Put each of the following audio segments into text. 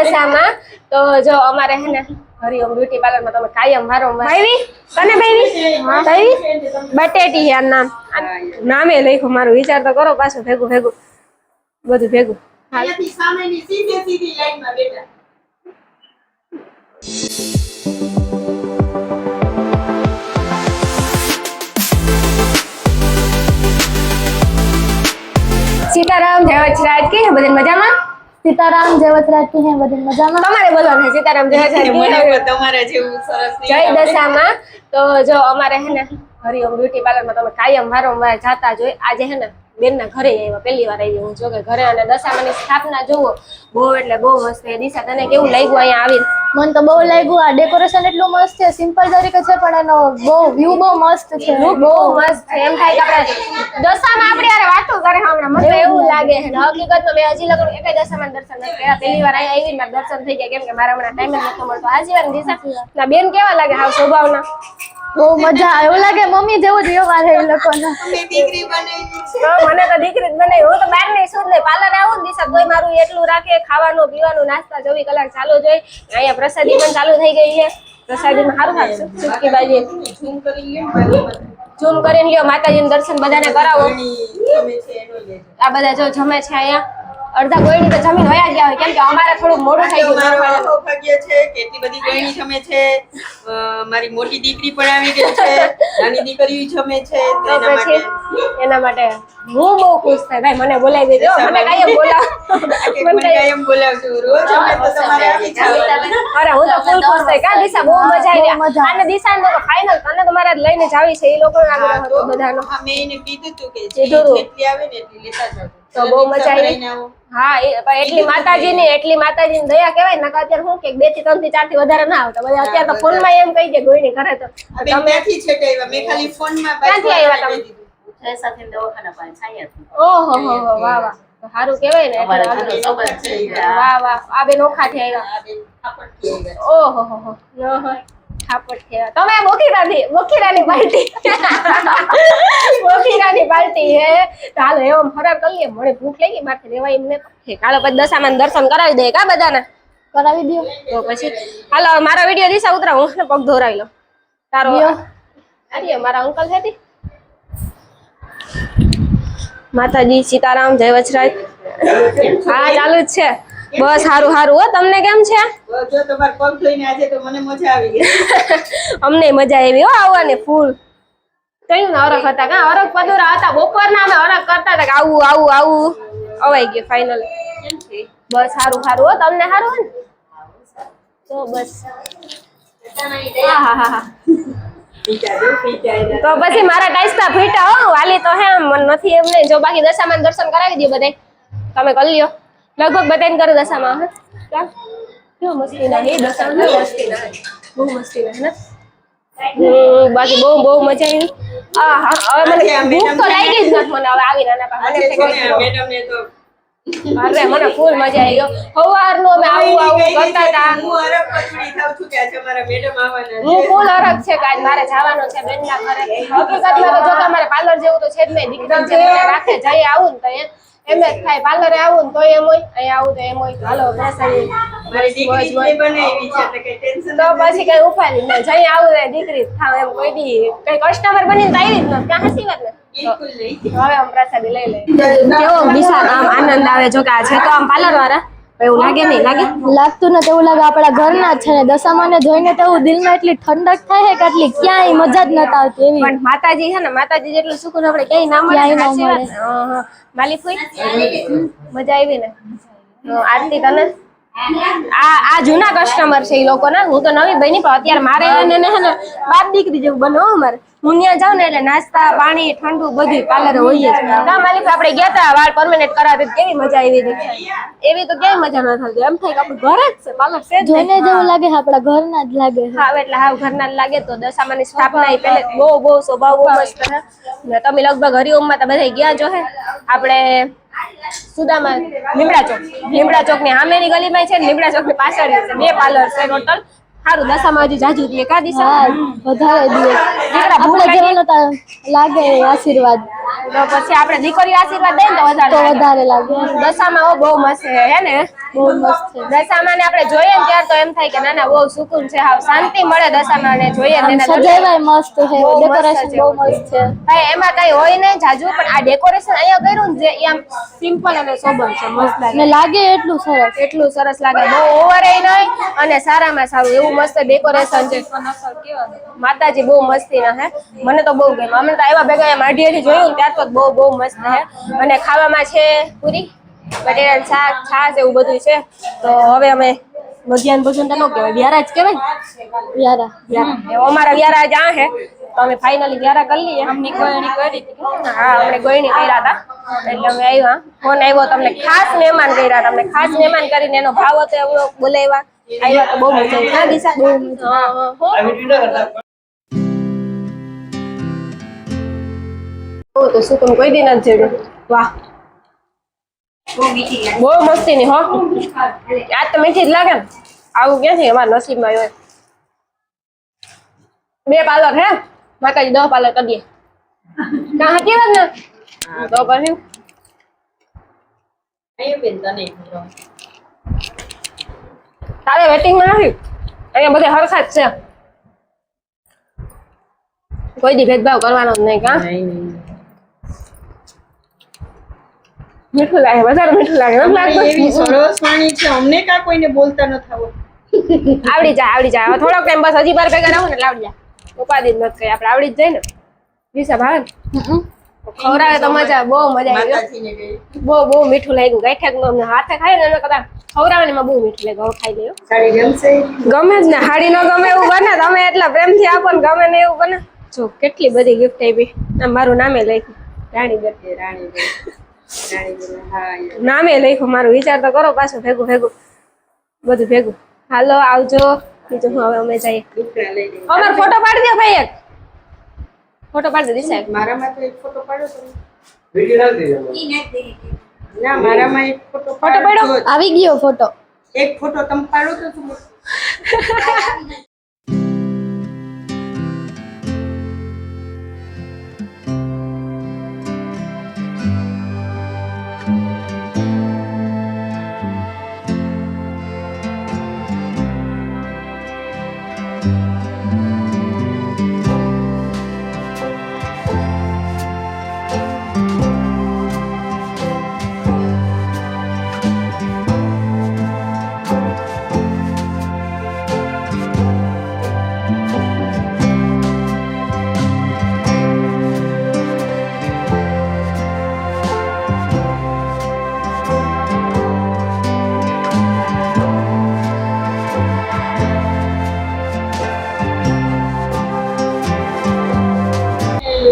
દશામાં તો જો અમારે હે ને હરિઓમ બ્યુટી પાર્લર માં તમે કાયમ વારંવાર ભાઈ કને ભાઈ બટેટી યાર નામે લખ્યું મારું વિચાર તો કરો પાછું ભેગું બધું ભેગું અહીંયાથી સામેની સીધી લાઈનમાં બેઠા सीताराम जय वचराज की है बदन मजामा सीताराम जय वचराज की है बदन मजामा તમારે બોલવાનું છે સીતારામ જય વચરાજ મને તમારા જેવું સરસ જય દશામાં તો જો અમારે હે ને હરિઓમ બ્યુટી પાર્લર માં તમે કાયમ વારંવાર જાતા જોઈ આજે હે ને બેન ના ઘરે આવ્યા પહેલી વાર આવી હું જો કે ઘરે અને દશામાની સ્થાપના જોવો બહુ એટલે બહુ મસ્ત છે દિશા તને કેવું લાગ્યું અહીંયા આવીને મને તો બહુ લાગ્યું આ ડેકોરેશન એટલું મસ્ત છે સિમ્પલ તરીકે છે પણ એનો બહુ વ્યૂ બહુ મસ્ત છે બહુ મસ્ત છે એમ થાય કે આપણે દશામાં આપણી યાર વાતો કરે હમણાં મને એવું લાગે છે હકીકતમાં મેં હજી લગન એકે દશામાં દર્શન નથી કર્યા પહેલી વાર અહીંયા આવીને મારા દર્શન થઈ ગયા કેમ કે મારા હમણાં ટાઈમ જ નતો મળતો આજી વાર દિશા ના બેન કેવા લાગે હાવ સ્વભાવના બહુ મજા એવું લાગે મમ્મી જેવું જ વ્યવહાર છે એ લોકોનો મેં દીકરી બનાવી છે મને તો દીકરી જ બનાવી હું તો બહાર નહીં શું નહીં પાર્લર આવું ને દિશા કોઈ મારું એટલું રાખે ખાવાનું પીવાનું નાસ્તા 24 કલાક ચાલુ જ હોય અહીંયા પ્રસાદી પણ ચાલુ થઈ ગઈ છે પ્રસાદીમાં સારું થાશે સુકી બાજી ઝૂમ કરી લ્યો ઝૂમ કરીને લ્યો માતાજીનું દર્શન બધાને કરાવો ગમે છે એનો લેજો આ બધા જો જમે છે અહીંયા અડધા ગોળણી તો જમીન વયા ગયા હોય કેમ કે અમારે થોડું મોડું થઈ ગયું મારો સૌભાગ્ય છે કે એટલી બધી ગયણી જમે છે મારી મોટી દીકરી પણ આવી ગઈ છે નાની દીકરીઓ જમે છે તો એના માટે હું બહુ ખુશ થાય ભાઈ મને બોલાવી દેજો મને કાયમ બોલાવ મને કાયમ બોલાવજો રોજ અમે તો તમારે આવી જાવ અરે હું તો ફૂલ ખુશ થઈ કા દિશા બહુ મજા આવી અને દિશા ને ફાઇનલ તને તો મારા લઈને જ આવી છે એ લોકો આગળ હતો બધાનો હા મેં એને કીધું તું કે જેટલી આવે ને એટલી લેતા જાવ તો બહુ મજા આવી હા એટલી માતાજીની દયા કહેવાય ને અત્યારે હું કે 2 થી 3 થી 4 થી વધારે ના આવતા બધા અત્યારે તો ફોન માં એમ કહી દે ગોઈની કરે તો તમે ક્યાંથી છેટાવ્યા મેં ખાલી ફોન માં ક્યાંથી આવ્યા તમે છ સાથે દવાખાના પાસે છાયા ઓહો હો વાહ વાહ સારું કહેવાય ને વાહ વાહ આ બે નોખા થી આવ્યા ઓહો હો ખાપટ થયા તમે બોખીરાની પાર્ટી હે ચાલો એમ ફરાર કરીએ મને ભૂખ લાગી માથે રેવાય એમ ને કાલે પછી દશામાં દર્શન કરાવી દે કા બધાને કરાવી દો તો પછી હાલો મારો વિડિયો દિશા ઉતરા હું પગ ધોરાવી લો તારો અરે મારા અંકલ છે માતાજી સીતારામ જય વચરાજ હા ચાલુ જ છે બસ સારું હો તમને કેમ છે જો તમાર પગ ધોઈને આજે તો મને મજા આવી ગઈ અમને મજા આવી હો આવવાની ફૂલ કયું ને અરખ હતા કા અરખ પદુરા હતા બપોરના અમે અરખ કરતા હતા કે આવું અવાઈ ગયું ફાઇનલ બસ સારું હો તમને સારું હે ને તો બસ હા તો પછી મારા ટાઈસ્ટા ફીટા હો વાલી તો હે મન નથી એમ નહીં જો બાકી દશામાં દર્શન કરાવી દો બધે તમે કરી લ્યો લગભગ બધાને કરું દશામાં હે કેવું મસ્તી ના હે દશામાં બહુ મસ્તી ના હે બાકી બહુ મજા આવી હવે મને ભૂખ તો લાગી જ નથી મને હવે આવીને આના પાસે મેડમ ને તો અરે મને ફૂલ મજા આવી ગયો સવારનો અમે આવું કરતા હતા હું અરબ પચડી થાઉં છું કે આજે મારા મેડમ આવવાના હું ફૂલ અરગ છે કે આજ મારે જવાનું છે બેનના ઘરે હકીકતમાં તો જો કે અમારે પાર્લર જેવું તો છે જ નહીં દીકરી જે મને રાખે જઈ આવું ને તો એમ જ થાય પાર્લરે આવું ને તો એમ હોય અહીંયા આવું તો એમ હોય હાલો પ્રસાદી મારી દીકરી જે બનાવી છે એટલે કઈ ટેન્શન તો પછી કઈ ઉપાડી ન જઈ આવું રે દીકરી થાવ એમ કોઈ દી કઈ કસ્ટમર બનીને આવી જ ન ક્યાં હસી વાત ને બિલકુલ નહીં હવે આમ પ્રસાદી લઈ લે કેવો વિશાલ આમ આનંદ આવે જો કે આ છે તો આમ પાર્લર વાળા એવું લાગે નહીં લાગતું ને તેવું લાગે આપણા ઘરના જ છે ને દશામાને જોઈને તેવું દિલમાં એટલી ઠંડક થાય છે કે આટલી ક્યાંય મજા જ નતા આવતી એવી પણ માતાજી છે ને માતાજી જેટલું સુકૂન આપણે ક્યાંય ના મળે સાચી વાત માલી ફોઈ મજા આવી ને આરતી તને આ જૂના કસ્ટમર છે એ લોકો ના હું તો નવી બની પણ અત્યારે મારે એને હે ને બાપ દીકરી જેવું બનો અમારે હું ત્યાં જાઉં ને એટલે નાસ્તા પાણી ઠંડુ બધું પાર્લર હોય જ ના માલિક આપણે ગયા હતા વાળ પરમેનન્ટ કરાવી કેવી મજા આવી હતી એવી તો ક્યાંય મજા ન થતી એમ થાય કે આપણું ઘર જ છે પાર્લર છે જોઈને જેવું લાગે આપણા ઘરના જ લાગે હા એટલે હાવ ઘરના જ લાગે તો દશામાની સ્થાપના પહેલે બહુ સ્વભાવ બહુ મસ્ત છે ને તમે લગભગ હરિઓમમાં તો બધા ગયા જો હે આપણે સુદામા લીમડા ચોક ની સામેની ગલીમાં છે ને લીમડા ચોક ની પાછળ છે 2 પાર્લર છે ટોટલ સારું દશામાં હજી જાજુ દે કા દિશા વધારે દિવસ આપણે જેવાનો લાગે આશીર્વાદ તો પછી આપણે દીકરીઓ આશીર્વાદ દઈએ ને તો તો વધારે વધારે લાગે. દશામાં બહુ મસ્ત છે હે ને બહુ મસ્ત છે. દશામાં ને આપણે જોઈએ ને ત્યારે તો એમ થાય કે ના ના બહુ સુકૂન છે હાવ શાંતિ મળે દશામાં ને જોઈએ ને આમ એના સજાવાય મસ્ત છે, બહુ મસ્ત ડેકોરેશન છે. બહુ મસ્ત છે. ભાઈ એમાં કઈ હોય નહીં જાજુ પણ આ ડેકોરેશન અહીંયા કર્યું ને જે એ આમ સિમ્પલ અને સોબર છે મસ્ત ને લાગે લાગે એટલું સરસ. એટલું સરસ લાગે બહુ ઓવર નહીં અને સારામાં સારું એવું મસ્ત ડેકોરેશન છે માતાજી બહુ મસ્તી ના હે મને તો બહુ ગમ્યું અમે તો આવ્યા ભેગા માઢિયાથી જોયું ને ત્યાર તો બહુ બહુ મસ્ત હે અને ખાવામાં છે પૂરી બટેટાનું શાક છાશ એવું બધું છે તો હવે અમે મધ્યાહન ભોજન તો ન કહેવાય વ્યારા જ કહેવાય યારા વ્યારા અમારા વ્યારા જ આ હે તો અમે ફાઇનલી વ્યારા કરી લઈએ અમની ગોયણી કરી હા અમે ગોયણી કર્યા હતા એટલે અમે આવ્યા ફોન આવ્યો તમને ખાસ મહેમાન કર્યા હતા અમને ખાસ મહેમાન કરીને એનો ભાવ હતો એવો બોલાવ્યા આવ્યા તો બહુ મજા આવી હા દિશા બહુ મજા તો શું તમે કોઈ દી નથી જોયું વાહ બહુ મસ્તી ની હો આજ તો મીઠી જ લાગે ને આવું ક્યાંથી અમારા નસીબમાં હોય 2 પાર્લર હે માતાજી 10 પાર્લર કરી દે કાં હતી વાત ને તો પછી અહીંયા બેન તને તારે વેટિંગમાં નથી અહીંયા બધે હરખા જ છે કોઈ દી ભેદભાવ કરવાનો જ નહીં કાં મીઠું લાગે વધારે મીઠું લાગે એમ લાગે એવી સરસ વાણી છે અમને કા કોઈને બોલતા ન થાવો આવડી જાય હવે થોડોક ટાઈમ બસ હજી બાર ભેગા રહું ને એટલે આવડી જાય ઉપાધિ જ નથી કઈ આપણે આવડી જ જાય ને દિશા ભાવે ને ખવડાવે તો મજા બહુ મજા આવી માતાજીને કહી બહુ મીઠું લાગ્યું ગાંઠિયા અમને હાથે ખાઈ ને કદાચ ખવડાવે ને એમાં બહુ મીઠું લાગ્યું હવે ખાઈ લઈએ સાડી ગમશે ગમે જ ને હાડી ન ગમે એવું બને તમે એટલા પ્રેમથી આપો ને ગમે ને એવું બને જો કેટલી બધી ગિફ્ટ આપી આમ મારું નામે લખ્યું રાણીબેન નામે લખ્યું મારું વિચાર તો કરો પાછું ભેગું બધું ભેગું હાલો આવજો બીજું હું હવે અમે જઈએ અમારો ફોટો પાડી દો ભાઈ એક ફોટો પાડી દો દિશા એક મારામાં તો એક ફોટો પાડો તમે વિડિયો ના દેજો ના મારામાં એક ફોટો પાડો? આવી ગયો ફોટો. એક ફોટો તમે પાડો તો શું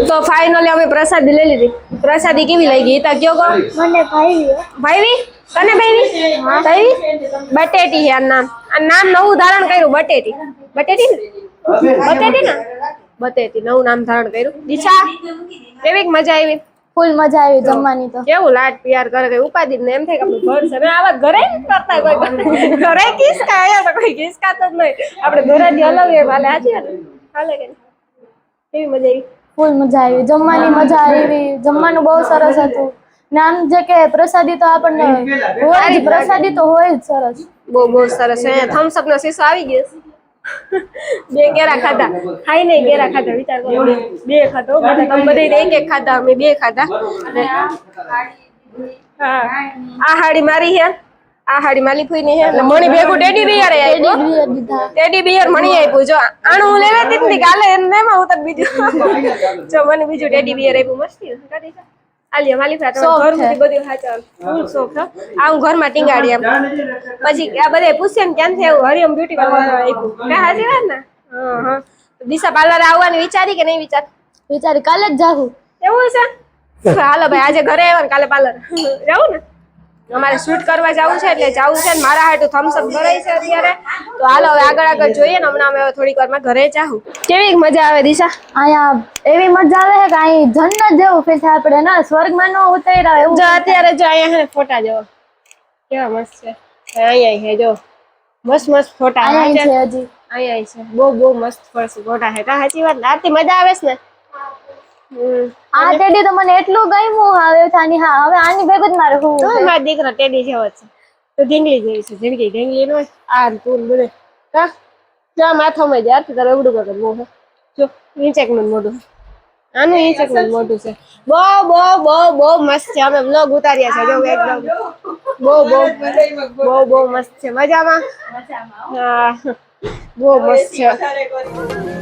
તો ફાઇનલી અમે પ્રસાદી લઈ લીધી પ્રસાદી કેવી લાગી તા કયો કો મને ભાઈ ભાઈવી કને ભાઈવી બટેટી છે આ નામ નવું ધારણ કર્યું બટેટી ને બટેટી નવું નામ ધારણ કર્યું દિશા કેવી મજા આવી ફૂલ મજા આવી જમવાની તો. કેવું લાડ પ્યાર કરે કઈ ઉપાધિ ને એમ થાય કે આપણું ઘર છે ને આવા ઘરે જ કરતા કોઈ ઘરે કિસકા આયા તો કોઈ કિસકાતો જ નહીં આપણે ઘરેથી અલગ એ હાલે સાચી વાત હાલે કે કેવી મજા આવી ફૂલ મજા આવી જમવાની મજા આવી જમવાનું બહુ સરસ હતું ને આમ જે કે પ્રસાદી તો આપણને હોય જ પ્રસાદી તો હોય જ સરસ. બહુ સરસ છે થમ્સ અપ નો શીશો આવી ગયો બે કેરા ખાધા ખાઈ નહીં કેરા ખાધા વિચાર કરો બે ખાધો બધા તમે બધા એક ખાધા અમે 2 ખાધા હા આ હાડી મારી છે આ હાડી માલી ફૂઈ ની છે ને મણી ભેગું ટેડી બિયર આપ્યું ટેડી બિયર મણી આપ્યું જો આણું હું લેવા દીધી ને કાલે એને હું તો બીજું જો મને બીજું ટેડી બિયર આપ્યું મસ્તી કાઢી આલિયા માલી ફા તો ઘર માંથી બધું હાચા ફૂલ શોખ આ હું ઘરમાં ટીંગાડી એમ પછી આ બધે પૂછે ને ક્યાંથી આવું હરિયમ બ્યુટી પાર્લર આપ્યું કા હાજી વાત ને હા દિશા પાર્લર આવવાની વિચારી કે નહીં વિચારી કાલે જ જાહું. એવું છે હાલો ભાઈ આજે ઘરે આવ્યા ને કાલે પાર્લર જાવું ને અમારે શૂટ કરવા જવું છે એટલે જવું છે ને મારા હાટુ થમ્સ અપ ભરાય છે અત્યારે તો હાલો હવે આગળ જોઈએ ને હમણાં અમે થોડીક વારમાં ઘરે જાઉં કેવી મજા આવે દિશા અહીંયા એવી મજા આવે કે અહીં જન્નત જેવું ફીલ થાય આપણે ના સ્વર્ગમાં ન ઉતર્યા એવું જો અત્યારે જો અહીંયા હે ફોટા જો કેવા મસ્ત છે અહીંયા હે જો મસ્ત ફોટા અહીંયા છે હજી અહીંયા છે બહુ મસ્ત ફોટા હે કા સાચી વાત આરતી મજા આવે છે ને આ ટેડી તો મને એટલું ગમ્યું હવે થાની હા હવે આની ભેગું જ મારે હું મારા દીકરો ટેડી જેવો છે તો ઢીંગલી જેવી છે ઢીંગલી નો આ તું બધે કા જો માથામાં જ આરતી તારે એવડું કાક મોઢું જો ઈંચેકનું મોઢું આનું ઈંચેકનું મોઢું છે બહુ મસ્ત છે અમે બ્લોગ ઉતાર્યા છે જો એકદમ બહુ મસ્ત છે મજામાં હા બહુ મસ્ત છે વધારે કરી.